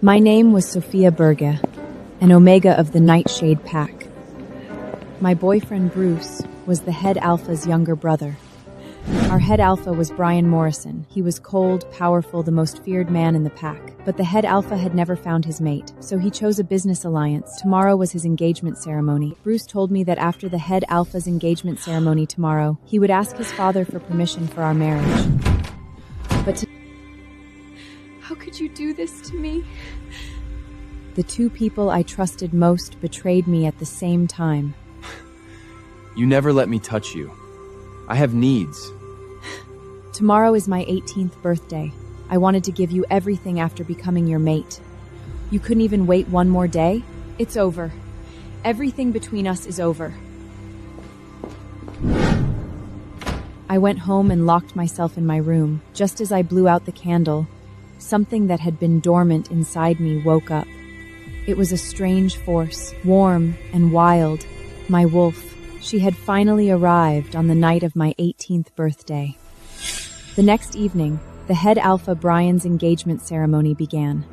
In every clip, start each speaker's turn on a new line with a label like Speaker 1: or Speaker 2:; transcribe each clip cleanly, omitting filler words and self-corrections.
Speaker 1: My name was Sophia Berge, an Omega of the Nightshade Pack. My boyfriend Bruce was the head alpha's younger brother. Our head alpha was Brian Morrison. He was cold, powerful, the most feared man in the pack. But the head alpha had never found his mate, so he chose a business alliance. Tomorrow was his engagement ceremony. Bruce told me that after the head alpha's engagement ceremony tomorrow, he would ask his father for permission for our marriage. But
Speaker 2: how could you do this to me?
Speaker 1: The two people I trusted most betrayed me at the same time.
Speaker 3: You never let me touch you. I have needs.
Speaker 1: Tomorrow is my 18th birthday. I wanted to give you everything after becoming your mate. You couldn't even wait one more day? It's over. Everything between us is over. I went home and locked myself in my room. Just as I blew out the candle, something that had been dormant inside me woke up. It was a strange force, warm and wild. My wolf. She had finally arrived on the night of my 18th birthday. The next evening, the head alpha Brian's engagement ceremony began.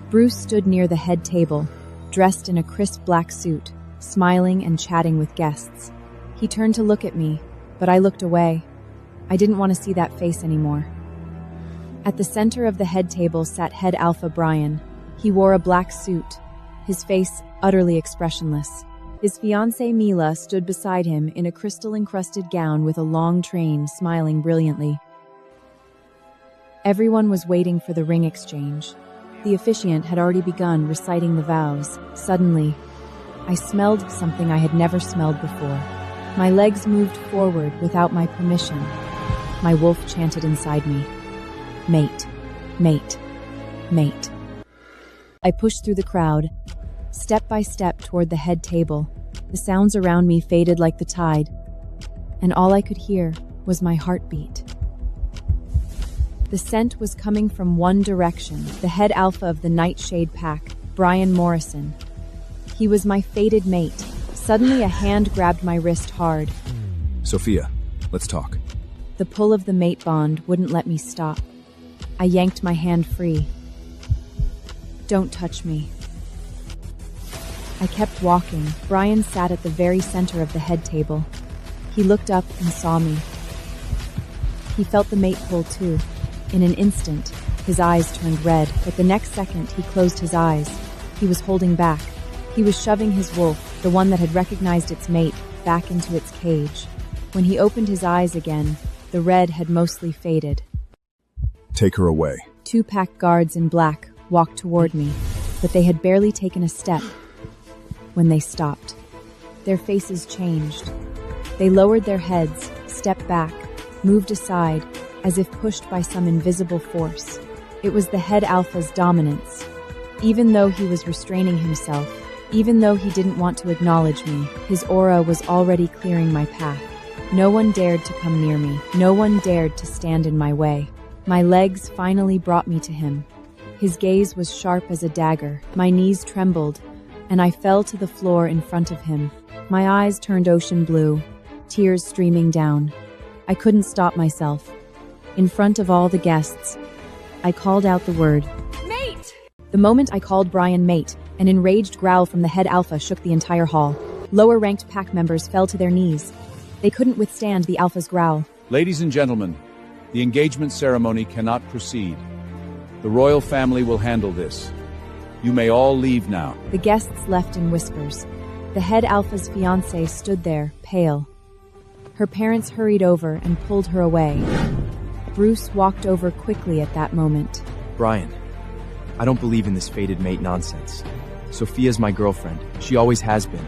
Speaker 1: Bruce stood near the head table, dressed in a crisp black suit, smiling and chatting with guests. He turned to look at me, but I looked away. I didn't want to see that face anymore. At the center of the head table sat head alpha Brian. He wore a black suit, his face utterly expressionless. His fiancée Mila stood beside him in a crystal-encrusted gown with a long train, smiling brilliantly. Everyone was waiting for the ring exchange. The officiant had already begun reciting the vows. Suddenly, I smelled something I had never smelled before. My legs moved forward without my permission. My wolf chanted inside me, "Mate, mate, mate." I pushed through the crowd, step by step toward the head table. The sounds around me faded like the tide, and all I could hear was my heartbeat. The scent was coming from one direction, the head alpha of the Nightshade Pack, Brian Morrison. He was my fated mate. Suddenly a hand grabbed my wrist hard.
Speaker 4: Sophia, let's talk.
Speaker 1: The pull of the mate bond wouldn't let me stop. I yanked my hand free. "Don't touch me." I kept walking. Brian sat at the very center of the head table. He looked up and saw me. He felt the mate pull too. In an instant, his eyes turned red, but the next second he closed his eyes. He was holding back. He was shoving his wolf, the one that had recognized its mate, back into its cage. When he opened his eyes again, the red had mostly faded.
Speaker 4: Take her away.
Speaker 1: Two pack guards in black walked toward me, but they had barely taken a step when they stopped. Their faces changed. They lowered their heads, stepped back, moved aside, as if pushed by some invisible force. It was the head alpha's dominance. Even though he was restraining himself, even though he didn't want to acknowledge me, his aura was already clearing my path. No one dared to come near me. No one dared to stand in my way. My legs finally brought me to him. His gaze was sharp as a dagger. My knees trembled, and I fell to the floor in front of him. My eyes turned ocean blue, tears streaming down. I couldn't stop myself. In front of all the guests, I called out the word, "Mate!" The moment I called Brian mate, an enraged growl from the head alpha shook the entire hall. Lower-ranked pack members fell to their knees. They couldn't withstand the alpha's growl.
Speaker 5: Ladies and gentlemen, the engagement ceremony cannot proceed. The royal family will handle this. You may all leave now.
Speaker 1: The guests left in whispers. The head alpha's fiancée stood there, pale. Her parents hurried over and pulled her away. Bruce walked over quickly at that moment.
Speaker 3: Brian, I don't believe in this fated mate nonsense. Sophia's my girlfriend. She always has been.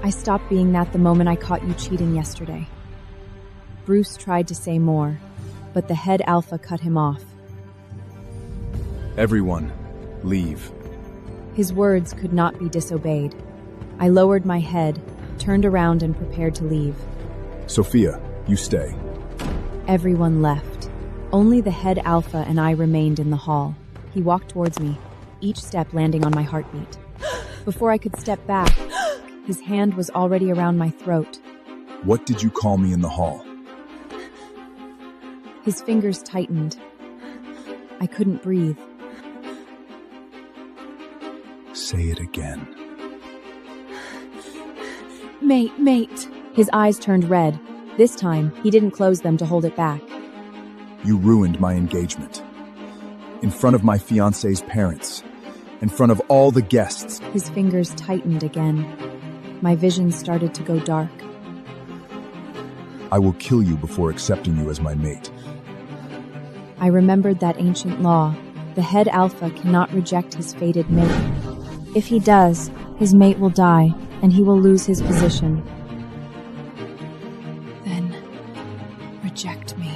Speaker 1: I stopped being that the moment I caught you cheating yesterday. Bruce tried to say more, but the head alpha cut him off.
Speaker 4: Everyone, leave.
Speaker 1: His words could not be disobeyed. I lowered my head, turned around and prepared to leave.
Speaker 4: Sophia, you stay.
Speaker 1: Everyone left. Only the head alpha and I remained in the hall. He walked towards me, each step landing on my heartbeat. Before I could step back, his hand was already around my throat.
Speaker 4: What did you call me in the hall?
Speaker 1: His fingers tightened. I couldn't breathe.
Speaker 4: Say it again.
Speaker 2: Mate.
Speaker 1: His eyes turned red. This time, he didn't close them to hold it back.
Speaker 4: You ruined my engagement. In front of my fiancé's parents. In front of all the guests.
Speaker 1: His fingers tightened again. My vision started to go dark.
Speaker 4: I will kill you before accepting you as my mate.
Speaker 1: I remembered that ancient law. The head alpha cannot reject his fated mate. If he does, his mate will die, and he will lose his position.
Speaker 2: Then reject me.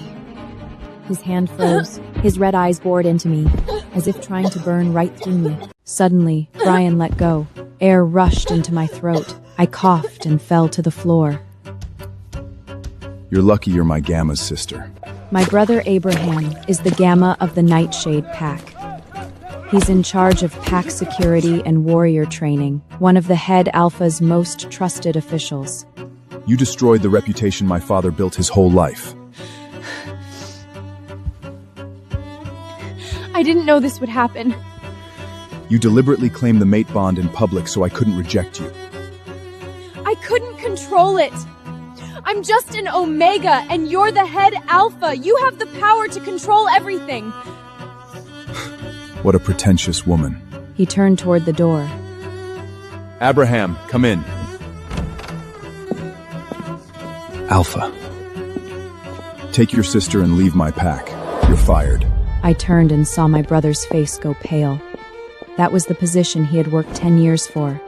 Speaker 1: His hand froze. His red eyes bored into me, as if trying to burn right through me. Suddenly, Brian let go. Air rushed into my throat. I coughed and fell to the floor.
Speaker 4: You're lucky you're my Gamma's sister.
Speaker 1: My brother Abraham is the Gamma of the Nightshade Pack. He's in charge of pack security and warrior training, one of the head alpha's most trusted officials.
Speaker 4: You destroyed the reputation my father built his whole life.
Speaker 2: I didn't know this would happen.
Speaker 4: You deliberately claimed the mate bond in public so I couldn't reject you.
Speaker 2: I couldn't control it. I'm just an Omega, and you're the head alpha. You have the power to control everything.
Speaker 4: What a pretentious woman.
Speaker 1: He turned toward the door.
Speaker 3: Abraham, come in.
Speaker 4: Alpha. Take your sister and leave my pack. You're fired.
Speaker 1: I turned and saw my brother's face go pale. That was the position he had worked 10 years for.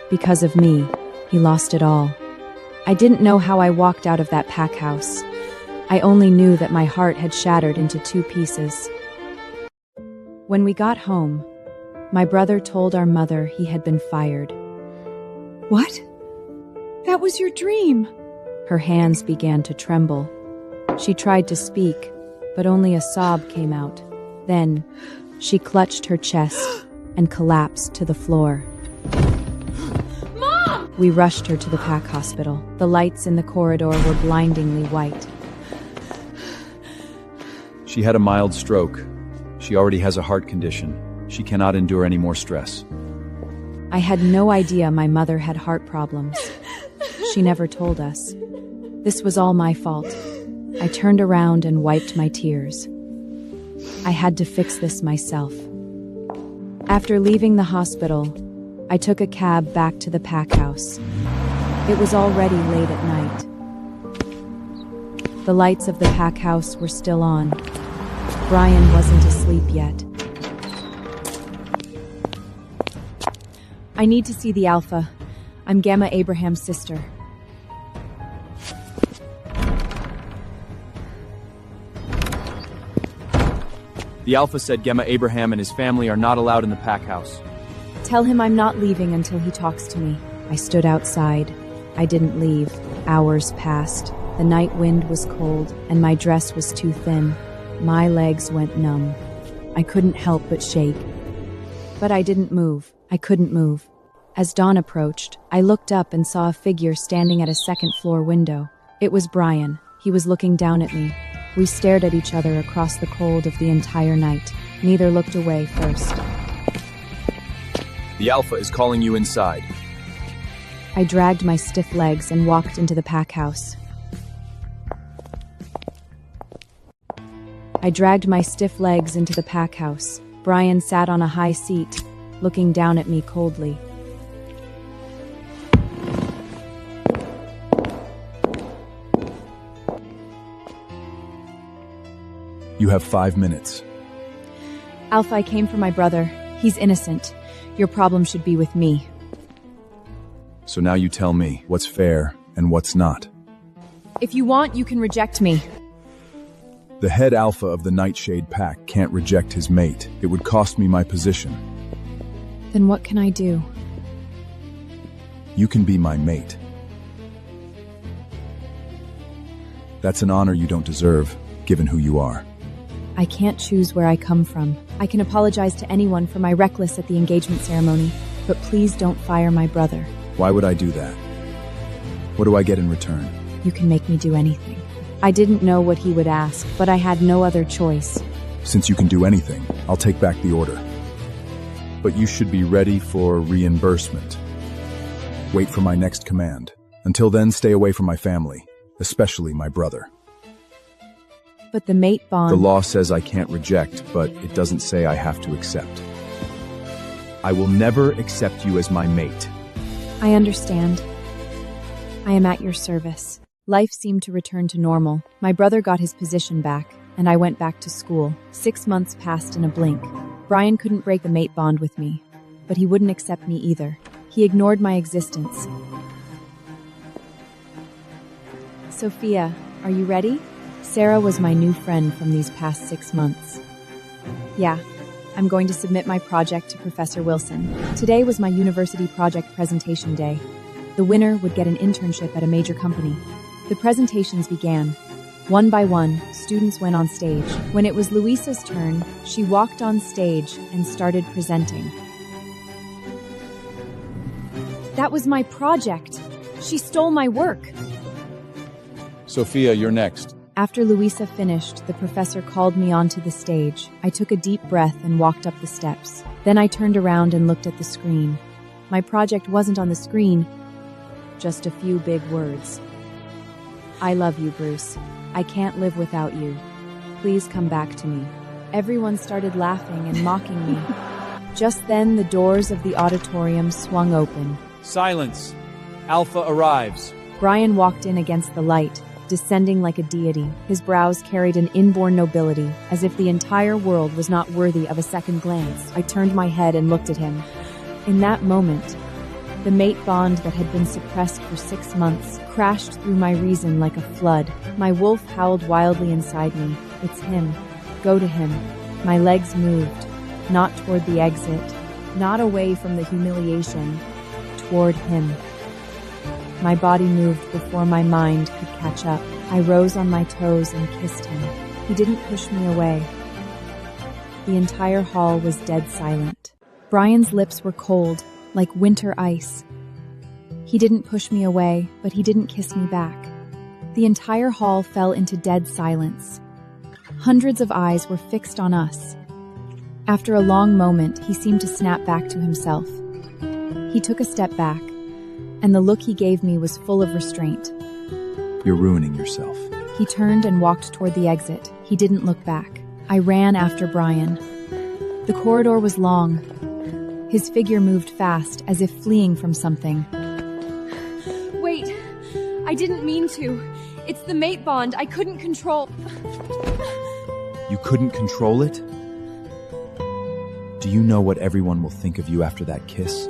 Speaker 1: Because of me, he lost it all. I didn't know how I walked out of that pack house. I only knew that my heart had shattered into 2 pieces. When we got home, my brother told our mother he had been fired.
Speaker 2: What? That was your dream.
Speaker 1: Her hands began to tremble. She tried to speak, but only a sob came out. Then, she clutched her chest and collapsed to the floor.
Speaker 2: Mom!
Speaker 1: We rushed her to the pack hospital. The lights in the corridor were blindingly white.
Speaker 3: She had a mild stroke. She already has a heart condition. She cannot endure any more stress.
Speaker 1: I had no idea my mother had heart problems. She never told us. This was all my fault. I turned around and wiped my tears. I had to fix this myself. After leaving the hospital, I took a cab back to the pack house. It was already late at night. The lights of the pack house were still on. Brian wasn't asleep yet. I need to see the Alpha. I'm Gamma Abraham's sister.
Speaker 3: The Alpha said Gamma Abraham and his family are not allowed in the pack house.
Speaker 1: Tell him I'm not leaving until he talks to me. I stood outside. I didn't leave. Hours passed. The night wind was cold, and my dress was too thin. My legs went numb. I couldn't help but shake. But I didn't move. I couldn't move. As dawn approached, I looked up and saw a figure standing at a second-floor window. It was Brian. He was looking down at me. We stared at each other across the cold of the entire night. Neither looked away first.
Speaker 3: The Alpha is calling you inside.
Speaker 1: I dragged my stiff legs and walked into the pack house. Brian sat on a high seat, looking down at me coldly.
Speaker 4: You have 5 minutes.
Speaker 1: Alpha, I came for my brother. He's innocent. Your problem should be with me.
Speaker 4: So now you tell me what's fair and what's not.
Speaker 1: If you want, you can reject me.
Speaker 4: The head Alpha of the Nightshade Pack can't reject his mate. It would cost me my position.
Speaker 1: Then what can I do?
Speaker 4: You can be my mate. That's an honor you don't deserve, given who you are.
Speaker 1: I can't choose where I come from. I can apologize to anyone for my reckless at the engagement ceremony, but please don't fire my brother.
Speaker 4: Why would I do that? What do I get in return?
Speaker 1: You can make me do anything. I didn't know what he would ask, but I had no other choice.
Speaker 4: Since you can do anything, I'll take back the order. but you should be ready for reimbursement. Wait for my next command. Until then, stay away from my family, especially my brother.
Speaker 1: But the mate bond...
Speaker 3: The law says I can't reject, but it doesn't say I have to accept. I will never accept you as my mate.
Speaker 1: I understand. I am at your service. Life seemed to return to normal. My brother got his position back, and I went back to school. 6 months passed in a blink. Brian couldn't break the mate bond with me, but he wouldn't accept me either. He ignored my existence. Sophia, are you ready? Sarah was my new friend from these past 6 months. Yeah, I'm going to submit my project to Professor Wilson. Today was my university project presentation day. The winner would get an internship at a major company. The presentations began. One by one, students went on stage. When it was Luisa's turn, she walked on stage and started presenting. That was my project. She stole my work.
Speaker 5: Sophia, you're next.
Speaker 1: After Luisa finished, the professor called me onto the stage. I took a deep breath and walked up the steps. Then I turned around and looked at the screen. My project wasn't on the screen, just a few big words. I love you, Bruce. I can't live without you. Please come back to me. Everyone started laughing and mocking me. Just then, the doors of the auditorium swung open.
Speaker 5: Silence. Alpha arrives.
Speaker 1: Brian walked in against the light, descending like a deity. His brows carried an inborn nobility, as if the entire world was not worthy of a second glance. I turned my head and looked at him. In that moment, the mate bond that had been suppressed for 6 months crashed through my reason like a flood. My wolf howled wildly inside me. It's him. Go to him. My legs moved, not toward the exit, not away from the humiliation, toward him. My body moved before my mind could catch up. I rose on my toes and kissed him. He didn't push me away. The entire hall was dead silent. Brian's lips were cold, like winter ice. He didn't push me away, but he didn't kiss me back. The entire hall fell into dead silence. Hundreds of eyes were fixed on us. After a long moment, he seemed to snap back to himself. He took a step back, and the look he gave me was full of restraint.
Speaker 3: You're ruining yourself.
Speaker 1: He turned and walked toward the exit. He didn't look back. I ran after Brian. The corridor was long. His figure moved fast, as if fleeing from something.
Speaker 2: Wait, I didn't mean to. It's the mate bond. I couldn't control.
Speaker 3: You couldn't control it? Do you know what everyone will think of you after that kiss?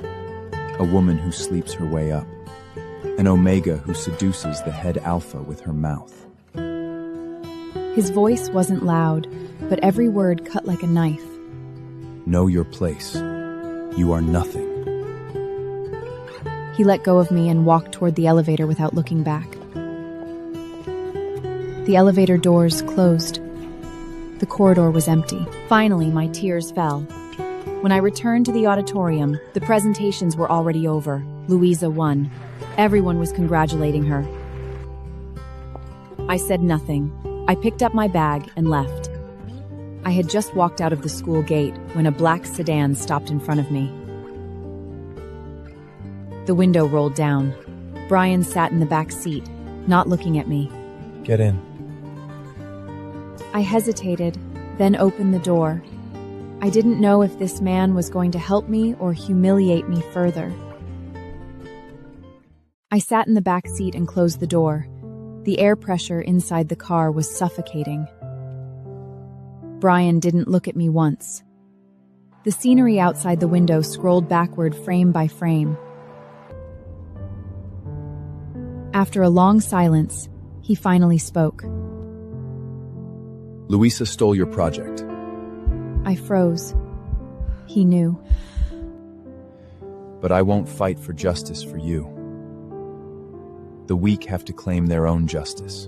Speaker 3: A woman who sleeps her way up. An omega who seduces the head alpha with her mouth.
Speaker 1: His voice wasn't loud, but every word cut like a knife.
Speaker 3: Know your place. You are nothing.
Speaker 1: He let go of me and walked toward the elevator without looking back. The elevator doors closed. The corridor was empty. Finally, my tears fell. When I returned to the auditorium, the presentations were already over. Luisa won. Everyone was congratulating her. I said nothing. I picked up my bag and left. I had just walked out of the school gate when a black sedan stopped in front of me. The window rolled down. Brian sat in the back seat, not looking at me.
Speaker 3: Get in.
Speaker 1: I hesitated, then opened the door. I didn't know if this man was going to help me or humiliate me further. I sat in the back seat and closed the door. The air pressure inside the car was suffocating. Brian didn't look at me once. The scenery outside the window scrolled backward frame by frame. After a long silence, he finally spoke.
Speaker 3: Luisa stole your project.
Speaker 1: I froze. He knew.
Speaker 3: But I won't fight for justice for you. The weak have to claim their own justice.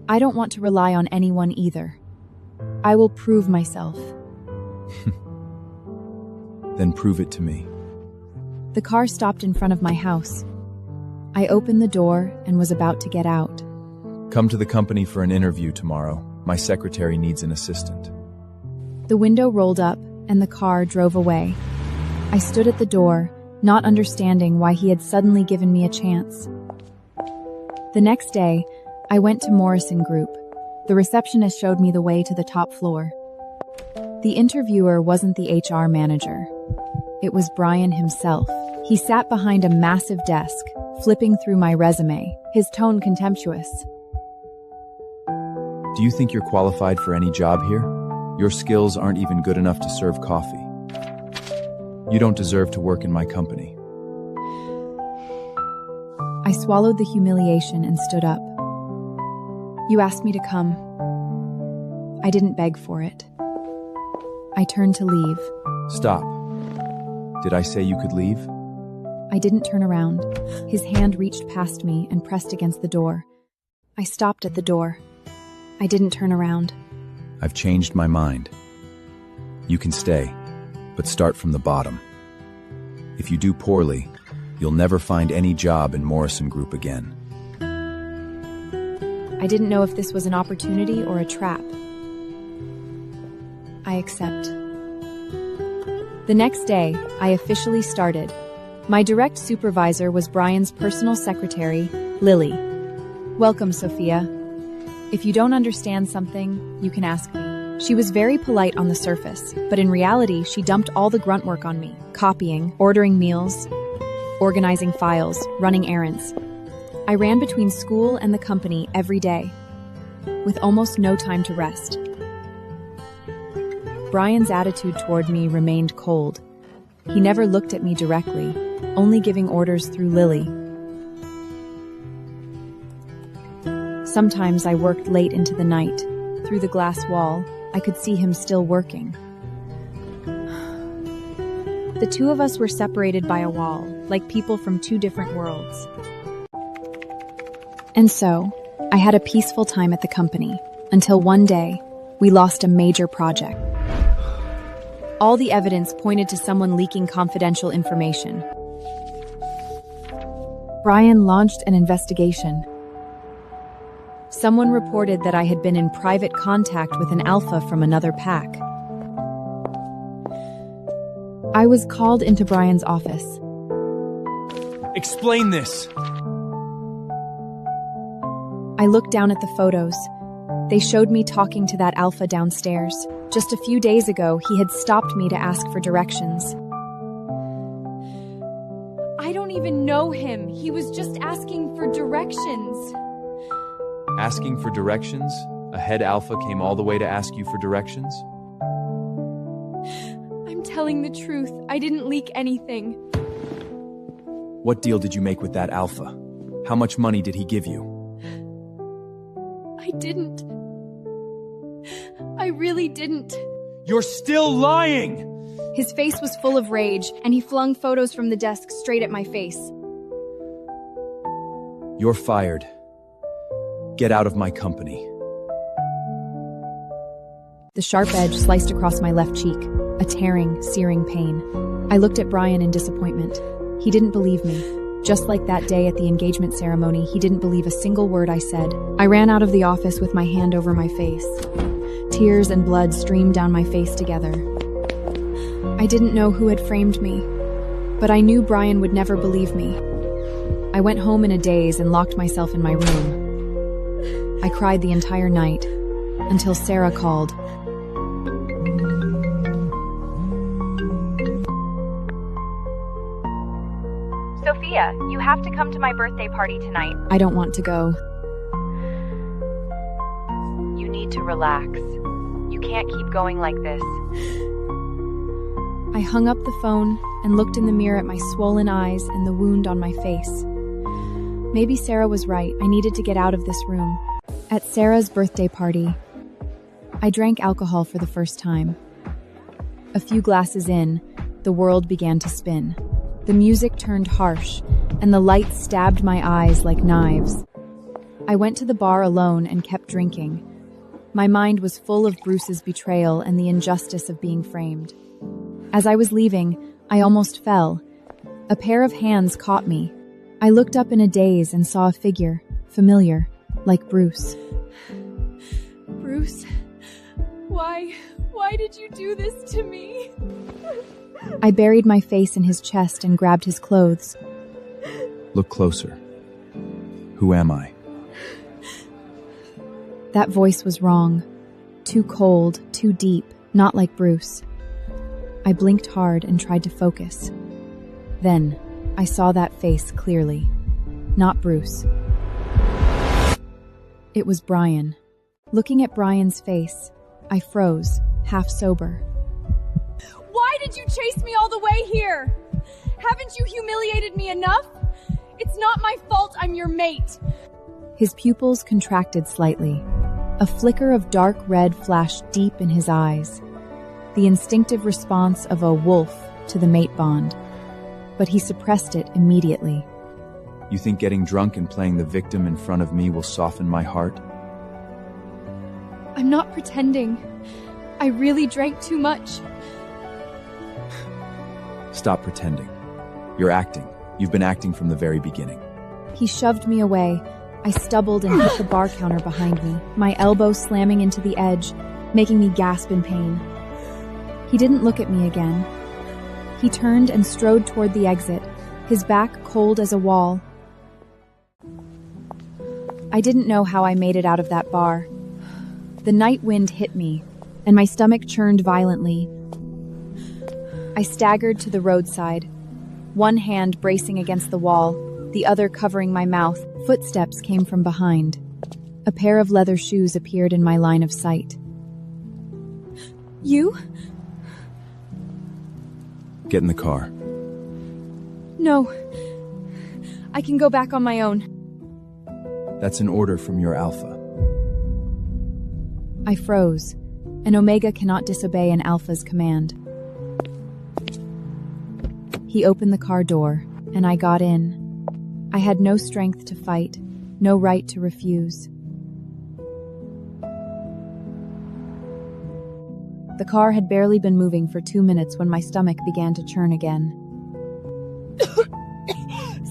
Speaker 1: I don't want to rely on anyone either. I will prove myself.
Speaker 3: Then prove it to me.
Speaker 1: The car stopped in front of my house. I opened the door and was about to get out.
Speaker 3: Come to the company for an interview tomorrow. My secretary needs an assistant.
Speaker 1: The window rolled up, and the car drove away. I stood at the door, not understanding why he had suddenly given me a chance. The next day, I went to Morrison Group. The receptionist showed me the way to the top floor. The interviewer wasn't the HR manager. It was Brian himself. He sat behind a massive desk, flipping through my resume, his tone contemptuous.
Speaker 3: Do you think you're qualified for any job here? Your skills aren't even good enough to serve coffee. You don't deserve to work in my company.
Speaker 1: I swallowed the humiliation and stood up. You asked me to come. I didn't beg for it. I turned to leave.
Speaker 3: Stop. Did I say you could leave?
Speaker 1: I didn't turn around. His hand reached past me and pressed against the door. I stopped at the door. I didn't turn around.
Speaker 3: I've changed my mind. You can stay, but start from the bottom. If you do poorly, you'll never find any job in Morrison Group again.
Speaker 1: I didn't know if this was an opportunity or a trap. I accept. The next day, I officially started. My direct supervisor was Brian's personal secretary, Lily. Welcome, Sophia. If you don't understand something, you can ask me. She was very polite on the surface, but in reality, she dumped all the grunt work on me. Copying, ordering meals, organizing files, running errands. I ran between school and the company every day, with almost no time to rest. Brian's attitude toward me remained cold. He never looked at me directly, only giving orders through Lily. Sometimes I worked late into the night. Through the glass wall, I could see him still working. The two of us were separated by a wall, like people from two different worlds. And so, I had a peaceful time at the company, until one day, we lost a major project. All the evidence pointed to someone leaking confidential information. Brian launched an investigation. Someone reported that I had been in private contact with an alpha from another pack. I was called into Brian's office.
Speaker 3: Explain this!
Speaker 1: I looked down at the photos. They showed me talking to that alpha downstairs. Just a few days ago, he had stopped me to ask for directions.
Speaker 2: I don't even know him. He was just asking for directions.
Speaker 3: Asking for directions? A head alpha came all the way to ask you for directions?
Speaker 2: I'm telling the truth. I didn't leak anything.
Speaker 3: What deal did you make with that alpha? How much money did he give you?
Speaker 2: I didn't. I really didn't.
Speaker 3: You're still lying!
Speaker 2: His face was full of rage, and he flung photos from the desk straight at my face.
Speaker 3: You're fired. Get out of my company.
Speaker 1: The sharp edge sliced across my left cheek, a tearing, searing pain. I looked at Brian in disappointment. He didn't believe me. Just like that day at the engagement ceremony, he didn't believe a single word I said. I ran out of the office with my hand over my face. Tears and blood streamed down my face together. I didn't know who had framed me, but I knew Brian would never believe me. I went home in a daze and locked myself in my room. I cried the entire night, until Sarah called.
Speaker 6: Sophia, you have to come to my birthday party tonight.
Speaker 1: I don't want to go.
Speaker 6: You need to relax. You can't keep going like this.
Speaker 1: I hung up the phone and looked in the mirror at my swollen eyes and the wound on my face. Maybe Sarah was right. I needed to get out of this room. At Sarah's birthday party, I drank alcohol for the first time. A few glasses in, the world began to spin. The music turned harsh, and the lights stabbed my eyes like knives. I went to the bar alone and kept drinking. My mind was full of Bruce's betrayal and the injustice of being framed. As I was leaving, I almost fell. A pair of hands caught me. I looked up in a daze and saw a figure, familiar, like Bruce.
Speaker 2: Bruce, why did you do this to me?
Speaker 1: I buried my face in his chest and grabbed his clothes.
Speaker 3: Look closer. Who am I?
Speaker 1: That voice was wrong. Too cold, too deep, not like Bruce. I blinked hard and tried to focus. Then, I saw that face clearly. Not Bruce. It was Brian. Looking at Brian's face, I froze, half sober.
Speaker 2: Why did you chase me all the way here? Haven't you humiliated me enough? It's not my fault I'm your mate.
Speaker 1: His pupils contracted slightly. A flicker of dark red flashed deep in his eyes. The instinctive response of a wolf to the mate bond. But he suppressed it immediately.
Speaker 3: You think getting drunk and playing the victim in front of me will soften my heart?
Speaker 2: I'm not pretending. I really drank too much.
Speaker 3: Stop pretending. You're acting. You've been acting from the very beginning.
Speaker 1: He shoved me away. I stumbled and hit the bar counter behind me, my elbow slamming into the edge, making me gasp in pain. He didn't look at me again. He turned and strode toward the exit, his back cold as a wall. I didn't know how I made it out of that bar. The night wind hit me, and my stomach churned violently. I staggered to the roadside, one hand bracing against the wall, the other covering my mouth. Footsteps came from behind. A pair of leather shoes appeared in my line of sight. You?
Speaker 3: Get in the car.
Speaker 2: No. I can go back on my own.
Speaker 3: That's an order from your alpha.
Speaker 1: I froze. An Omega cannot disobey an alpha's command. He opened the car door, and I got in. I had no strength to fight, no right to refuse. The car had barely been moving for 2 minutes when my stomach began to churn again.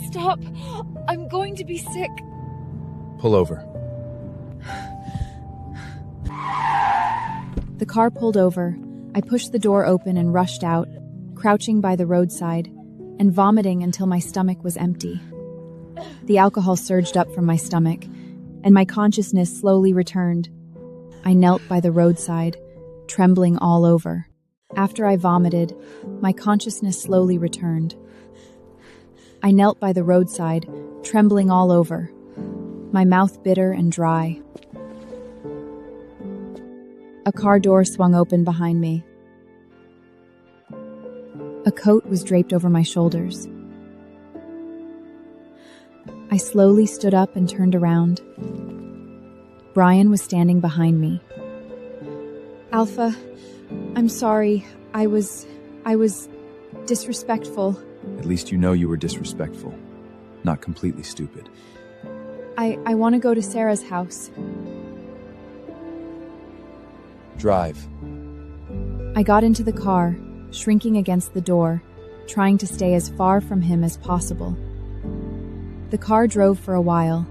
Speaker 2: Stop! I'm going to be sick.
Speaker 3: Pull over.
Speaker 1: The car pulled over. I pushed the door open and rushed out, crouching by the roadside, and vomiting until my stomach was empty. The alcohol surged up from my stomach, and my consciousness slowly returned. I knelt by the roadside, trembling all over. After I vomited, my consciousness slowly returned. I knelt by the roadside, trembling all over, my mouth bitter and dry. A car door swung open behind me. A coat was draped over my shoulders. I slowly stood up and turned around. Brian was standing behind me.
Speaker 2: Alpha, I'm sorry. I was disrespectful.
Speaker 3: At least you know you were disrespectful. Not completely stupid.
Speaker 2: I want to go to Sarah's house.
Speaker 3: Drive.
Speaker 1: I got into the car, shrinking against the door, trying to stay as far from him as possible. The car drove for a while.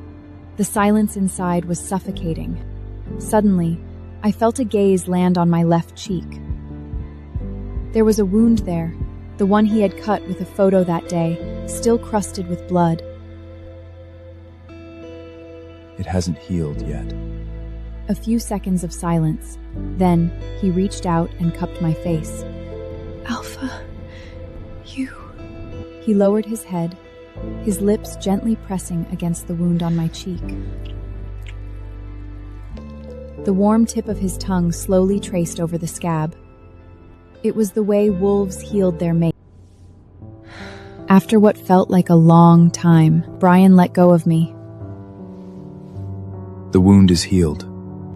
Speaker 1: The silence inside was suffocating. Suddenly, I felt a gaze land on my left cheek. There was a wound there, the one he had cut with a photo that day, still crusted with blood.
Speaker 3: It hasn't healed yet.
Speaker 1: A few seconds of silence. Then, he reached out and cupped my face.
Speaker 2: Alpha, you...
Speaker 1: He lowered his head, his lips gently pressing against the wound on my cheek. The warm tip of his tongue slowly traced over the scab. It was the way wolves healed their mate. After what felt like a long time, Brian let go of me.
Speaker 3: The wound is healed.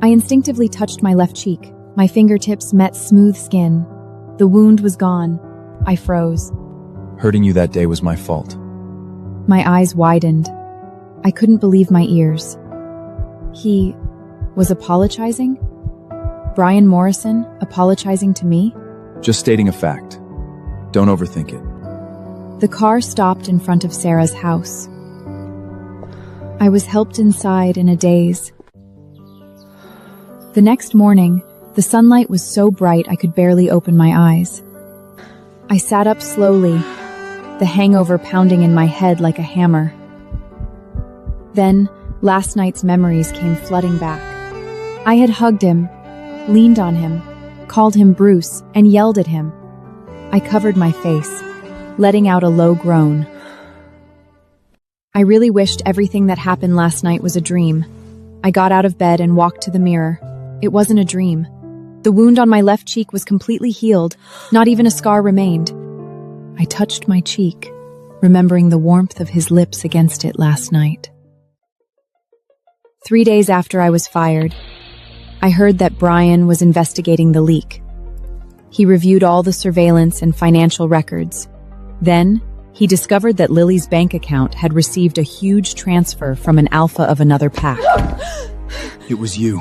Speaker 1: I instinctively touched my left cheek. My fingertips met smooth skin. The wound was gone. I froze.
Speaker 3: Hurting you that day was my fault.
Speaker 1: My eyes widened. I couldn't believe my ears. He was apologizing? Brian Morrison apologizing to me?
Speaker 3: Just stating a fact. Don't overthink it.
Speaker 1: The car stopped in front of Sarah's house. I was helped inside in a daze. The next morning, the sunlight was so bright I could barely open my eyes. I sat up slowly, the hangover pounding in my head like a hammer. Then, last night's memories came flooding back. I had hugged him, leaned on him, called him Bruce, and yelled at him. I covered my face, letting out a low groan. I really wished everything that happened last night was a dream. I got out of bed and walked to the mirror. It wasn't a dream. The wound on my left cheek was completely healed, not even a scar remained. I touched my cheek, remembering the warmth of his lips against it last night. 3 days after I was fired, I heard that Brian was investigating the leak. He reviewed all the surveillance and financial records. Then, he discovered that Lily's bank account had received a huge transfer from an alpha of another pack.
Speaker 3: It was you.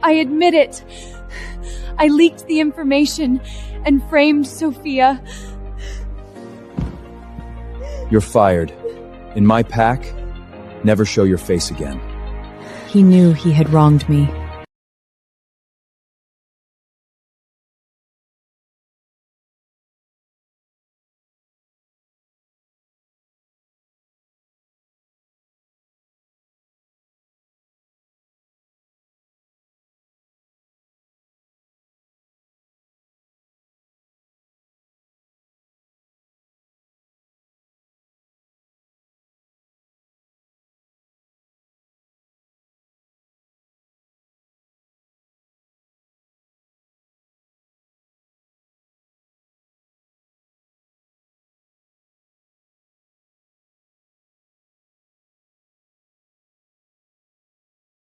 Speaker 2: I admit it. I leaked the information and framed Sophia.
Speaker 3: You're fired. In my pack, never show your face again.
Speaker 1: He knew he had wronged me.